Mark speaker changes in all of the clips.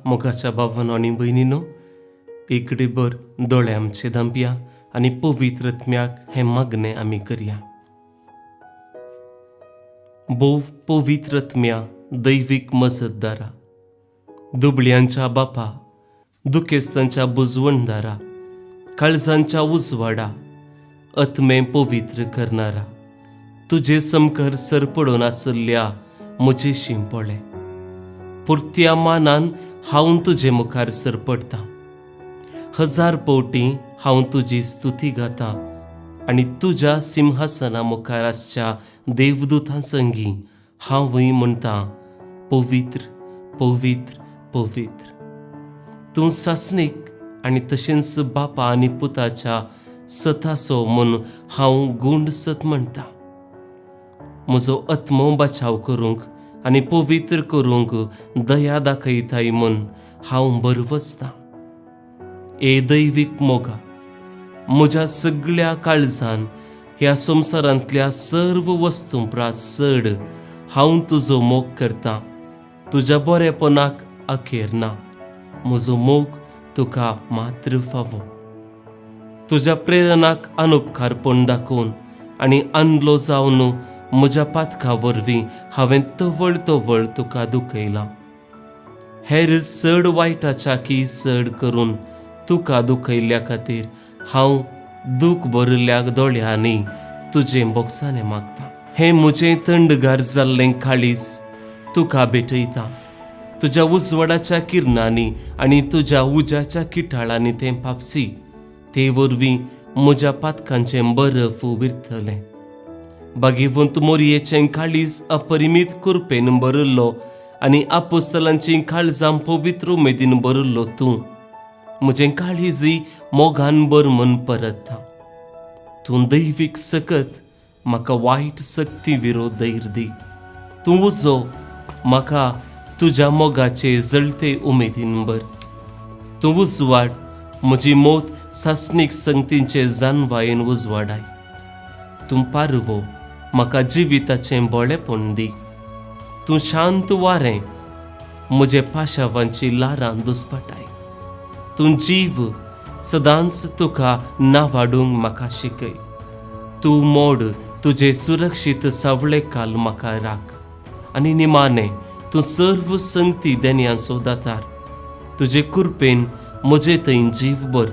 Speaker 1: मोगाच्या भावांनो आनी भयणीनो, एक बर दोळे आमचे धांपया आनी पवित्र आत्म्याक हें मागणें आमी करया. पवित्र आत्म्या, दैवीक मजतदारा, दुबळ्यांच्या बापा, दुखेस्तांच्या बुजवणदारा, काळजांच्या उजवाडा, आत्मे पवित्र करणारा, तुजे समकर सरपडून आसल्या म्हजेशी पळय. पुर्त्या मानान हांव तुजे मुखार सरपडटां. 1000 पावटी हांव तुजी स्तुती गातां आनी तुज्या सिंहासना मुखार आसच्या देवदूतां संगी हांवूय म्हणटां, पवित्र पवित्र पवित्र. तूं सासणीक आनी तशेंच बापा आनी पुताच्या सतासो म्हूण हांव गूंड सत म्हणटां. म्हजो आत्मो बचाव करूंक आनी पवित्र करूंक दया दाखयताय म्हूण हांव बरवसतां. ए दैवीक मोगा, म्हज्या सगळ्या काळजान ह्या संवसारांतल्या सर्व वस्तूं प्रास चड हांव तुजो मोग करतां. तुज्या बरेपणाक अखेर ना. म्हजो मोग तुका मात्र फावो. तुज्या प्रेरणाक अनुपकारपण दाखोवन आनी आनलो जावन म्हज्या पातका वरवीं हांवें तवळ तुका दुखयलां. हेर चड वायटाच्याकी चड करून तुका दुखयल्ल्या खातीर हांव दूख भरिल्ल्या दोळ्यांनी तुजें बोगसाणें मागतां. हें म्हजें थंडगार जाल्लें काळीज तुका भेटयतां. तुज्या उजवाडाच्या किरणांनी आनी तुज्या उज्याच्या किटाळांनी तें पावसी. ते वरवीं म्हज्या पातकांचें बरफ विरतलें. भाग्यवंत मोरयेचें काळीज अपरिमीत कृपेन भरिल्लो आनी आपोस्तलांचीं काळजां पवित्र उमेदीन भरिल्लो तूं म्हजें काळीजय मोगान भरमन परता. तूं दैवीक सकत म्हाका वायट सक्ती विरोध धैर्य दी. तूं उजो म्हाका तुज्या मोगाचे जळते उमेदीन भर. तूं उजवाड म्हजी मोत सासणीक संगतींचे जानवायेन उजवाडाय. तूं पारवो म्हाका जिविताचें बळेपण दी. तूं शांत वारें म्हजे पाशावांची लारां दुस्पटाय. तूं जीव सदांच तुका नावाडूंक म्हाका शिकय. तूं मोड तुजे सुरक्षीत सावळे काल म्हाका राख आनी निमाणें तूं सर्व संगती देन्यांचो दातार. तुजे कृपेन म्हजे थंय जीव भर.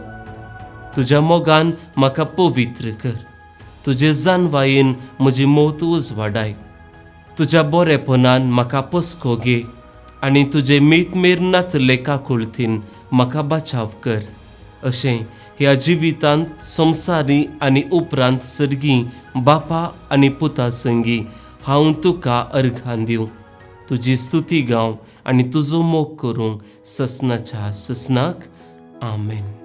Speaker 1: तुज्या मोगान म्हाका पवित्र कर. तुजे जानवायेन म्हजी मोत उजवाडाय. तुज्या बरेपणान म्हाका पस्को घे आनी तुजे मीतमेर नातले काकुळतीन म्हाका बचाव कर. अशें ह्या जिवितांत संवसारी आनी उपरांत सर्गी बापा आनी पुता संगी हांव तुका अर्घां दिवं. तुजी स्तुती गावं आनी तुजो मोग करूंक ससनाच्या ससनाक. आमेन.